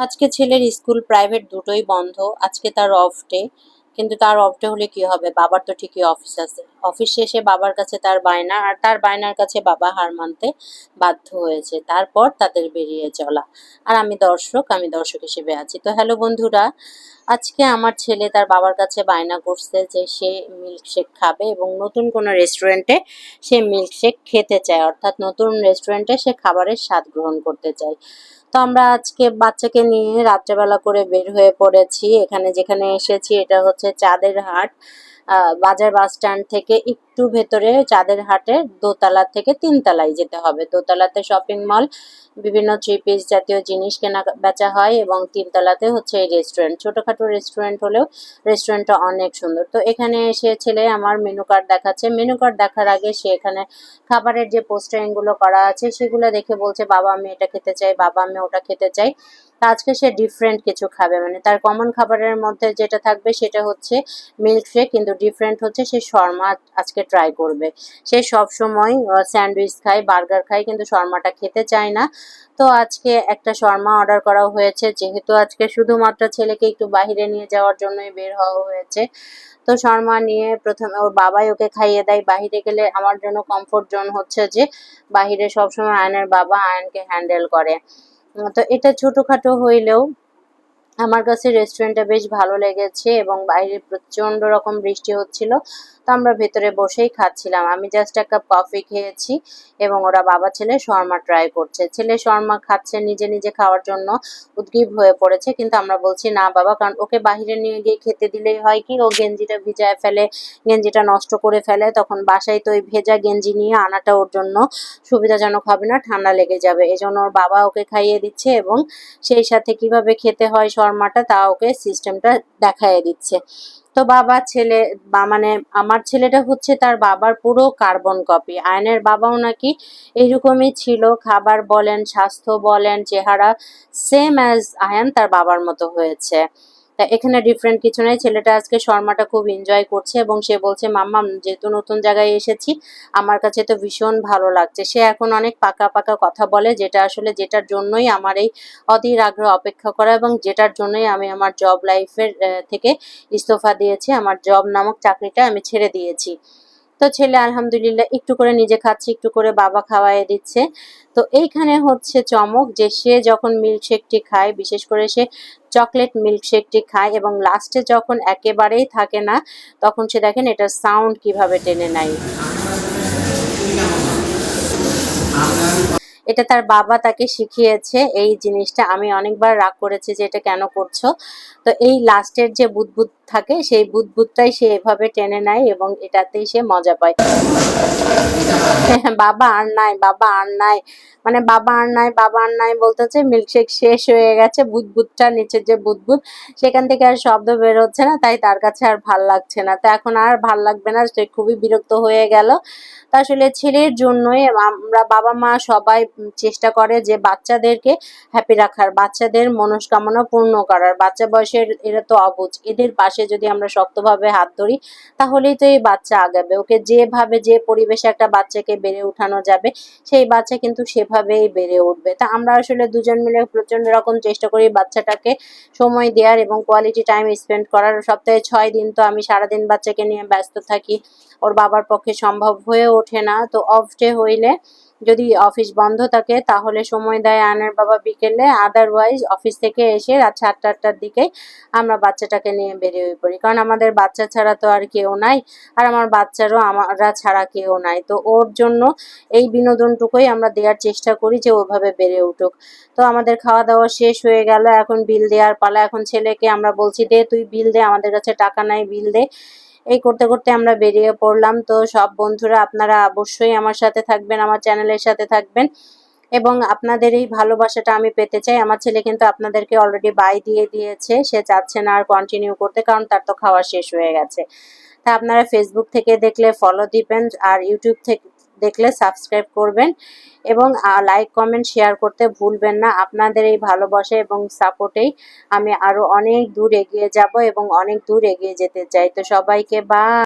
আজকে ছেলের school private দুটোই বন্ধ। আজকে তার অফ ডে। কিন্তু তার অফ ডে হলে কি হবে, বাবার তো ঠিকই অফিস আছে। অফিস শেষে বাবার কাছে তার বায়না, আর তার বায়নার কাছে বাবা হার মানতে বাধ্য হয়েছে। তারপর তাদের বেরিয়ে চলা। আর আমি দর্শক হিসেবে আছি। তো হ্যালো বন্ধুরা, আজকে আমার ছেলে তার বাবার কাছে বায়না করছে যে সে মিল্কশেক খাবে এবং নতুন কোনো রেস্টুরেন্টে সে মিল্কশেক খেতে চায়, অর্থাৎ নতুন রেস্টুরেন্টে সে খাবারের স্বাদ গ্রহণ করতে চায়। তো আমরা আজকে বাচ্চাকে নিয়ে রাত্রেবেলা করে বের হয়ে পড়েছি। এখানে যেখানে এসেছি এটা হচ্ছে চাঁদের হাট। বাজার বাস স্ট্যান্ড থেকে একটু ভেতরে চাঁদের হাটের দোতলা থেকে তিনতলায় যেতে হবে। দোতলাতে শপিং মল, বিভিন্ন থ্রি পিস জাতীয় জিনিস কেনা বেচা হয়, এবং তিনতলাতে হচ্ছে এই রেস্টুরেন্ট। ছোটখাটো রেস্টুরেন্ট হলেও রেস্টুরেন্টটা অনেক সুন্দর। তো এখানে এসে ছেলে আমার মেনু কার্ড দেখাচ্ছে। মেনু কার্ড দেখার আগে সে এখানে খাবারের যে পোস্টারিং গুলো করা আছে সেগুলো দেখে বলছে, বাবা আমি এটা খেতে চাই, বাবা আমি ওটা খেতে চাই। তা আজকে সে ডিফারেন্ট কিছু খাবে, মানে তার কমন খাবারের মধ্যে যেটা থাকবে সেটা হচ্ছে মিল্কশেক, কিন্তু ডিফারেন্ট হচ্ছে সে শর্মা আজকে ট্রাই করবে। সে সব সময় স্যান্ডউইচ খায়, বার্গার খায়, কিন্তু শর্মাটা খেতে চায় না। তো আজকে একটা শর্মা অর্ডার করা হয়েছে, যেহেতু আজকে শুধুমাত্র ছেলেকে একটু বাইরে নিয়ে যাওয়ার জন্যই বের হওয়া হয়েছে। তো শর্মা নিয়ে প্রথমে ওর বাবাই ওকে খাইয়ে দেয়। বাহিরে গেলে আমার জন্য কমফোর্ট জোন হচ্ছে যে বাহিরে সবসময় আয়নের বাবা আয়নকে হ্যান্ডেল করে। তো এটা ছোটখাটো হইলেও আমার কাছে রেস্টুরেন্টটা বেশ ভালো লেগেছে, এবং বাইরে প্রচন্ড রকম বৃষ্টি হচ্ছিল। তো আমরা ভেতরে বসেই খাচ্ছিলাম। আমি জাস্ট এক কাপ কফি খেয়েছি, এবং ওরা বাবা ছেলে শর্মা ট্রাই করছে। ছেলে শর্মা খাচ্ছে, নিজে নিজে খাওয়ার জন্য উদগ্রীব হয়ে পড়েছে, কিন্তু আমরা বলছি না বাবা, কারণ ওকে বাহিরে নিয়ে গিয়ে খেতে দিলেই হয় কি, ও গেঞ্জিটা ভিজায় ফেলে, গেঞ্জিটা নষ্ট করে ফেলে। তখন বাসায় তো ওই ভেজা গেঞ্জি নিয়ে আনাটা ওর জন্য সুবিধাজনক হবে না, ঠান্ডা লেগে যাবে। এজন্য ওর বাবা ওকে খাইয়ে দিচ্ছে, এবং সেই সাথে কিভাবে খেতে হয় শর্মাটা তা ওকে সিস্টেমটা দেখাইয়ে দিচ্ছে। তো বাবা ছেলে মানে আমার ছেলেটা হচ্ছে তার বাবার পুরো কার্বন কপি। আয়নের বাবাও নাকি এইরকমই ছিল, খাবার বলেন, স্বাস্থ্য বলেন, চেহারা সেম অ্যাজ আয়ান তার বাবার মতো হয়েছে। তা এখানে ডিফারেন্ট কিছু নেই। ছেলেটা আজকে শর্মাটা খুব এনজয় করছে, এবং সে বলছে মাম্মা যেহেতু নতুন জায়গায় এসেছি আমার কাছে তো ভীষণ ভালো লাগছে। সে এখন অনেক পাকা পাকা কথা বলে, যেটা আসলে যেটার জন্যই আমার এই অধীর আগ্রহ অপেক্ষা করা, এবং যেটার জন্যই আমি আমার জব লাইফের থেকে ইস্তফা দিয়েছি, আমার জব নামক চাকরিটা আমি ছেড়ে দিয়েছি। তো ছেলে আলহামদুলিল্লাহ একটু করে নিজে খাচ্ছে, একটু করে বাবা খাওয়াইয়ে দিচ্ছে। তো এইখানে হচ্ছে চমক, যে সে যখন মিল্কশেকটি খায়, বিশেষ করে সে চকলেট মিল্কশেকটি খায়, এবং লাস্টে যখন একেবারেই থাকে না, তখন সে দেখেন এটার সাউন্ড কিভাবে টেনে নেয়। এটা তার বাবা তাকে শিখিয়েছে এই জিনিসটা। আমি অনেকবার রাগ করেছি যে এটা কেন করছো। তো এই লাস্টের যে বুদবুদ থাকে সেই বুদবুদটাই সে এভাবে টেনে নেয়, এবং এটাতেই সে মজা পায়। বাবা আর নাই, বাবা আর নাই, মানে বাবা আর নাই, বাবা আর নাই বলতেছে মিল্কশেক শেষ হয়ে গেছে। বুদবুদটা, নিচের যে বুদবুদ, সেখান থেকে আর শব্দ বের হচ্ছে না, তাই তার কাছে আর ভাল লাগছে না। তো এখন আর ভাল লাগবে না, সে খুবই বিরক্ত হয়ে গেল। তা আসলে ছেলের জন্যই আমরা বাবা মা সবাই চেষ্টা করে যে বাচ্চাদেরকে হ্যাপি রাখার, বাচ্চাদের মনস্কামনা পূর্ণ করার। বাচ্চা বয়সের এরা তো অবুঝ, এদের পাশে যদি আমরা শক্তভাবে হাত ধরি তাহলেই তো এই বাচ্চা আগাবে। ওকে যেভাবে, যে পরিবেশে একটা বাচ্চাকে বেড়ে উঠানো যাবে, সেই বাচ্চা কিন্তু সেভাবেই বেড়ে উঠবে। তা আমরা আসলে দুজন মিলে প্রচন্ড রকম চেষ্টা করি বাচ্চাটাকে সময় দেওয়ার এবং কোয়ালিটি টাইম স্পেন্ড করার। সপ্তাহে 6 দিন তো আমি সারাদিন বাচ্চাকে নিয়ে ব্যস্ত থাকি, ওর বাবার পক্ষে সম্ভব হয়ে ওঠে না। তো অফ ডে হইলে, যদি অফিস বন্ধ থাকে তাহলে সময় দেয় আয়নের বাবা বিকেলে, আদারওয়াইজ অফিস থেকে এসে রাত 7টা-8টার দিকে আমরা বাচ্চাটাকে নিয়ে বেরিয়ে পড়ি, কারণ আমাদের বাচ্চা ছাড়া তো আর কেউ নাই, আর আমার বাচ্চারও আমরা ছাড়া কেউ নাই। তো ওর জন্য এই বিনোদনটুকুই আমরা দেওয়ার চেষ্টা করি যে ওভাবে বেড়ে উঠুক। তো আমাদের খাওয়া দাওয়া শেষ হয়ে গেল, এখন বিল দেওয়ার পালা। এখন ছেলেকে আমরা বলছি দে তুই বিল দে, আমাদের কাছে টাকা নাই, বিল দে। এই করতে করতে আমরা বেরিয়ে পড়লাম। তো সব বন্ধুরা আপনারা অবশ্যই আমার সাথে থাকবেন, আমার চ্যানেলের সাথে থাকবেন, এবং আপনাদের এই ভালোবাসাটা আমি পেতে চাই। আমার ছেলে কিন্তু আপনাদেরকে অলরেডি বাই দিয়ে দিয়েছে, সে চাচ্ছে না আর কন্টিনিউ করতে, কারণ তার তো খাওয়া শেষ হয়ে গেছে। তা আপনারা ফেসবুক থেকে দেখলে ফলো দিবেন, আর ইউটিউব থেকে দেখলে সাবস্ক্রাইব করবেন, এবং লাইক কমেন্ট শেয়ার করতে ভুলবেন না। আপনাদের এই ভালোবাসা এবং সাপোর্টেই আমি আরো অনেক দূর এগিয়ে যাব, এবং অনেক দূর এগিয়ে যেতে চাই। তো সবাইকে বাই।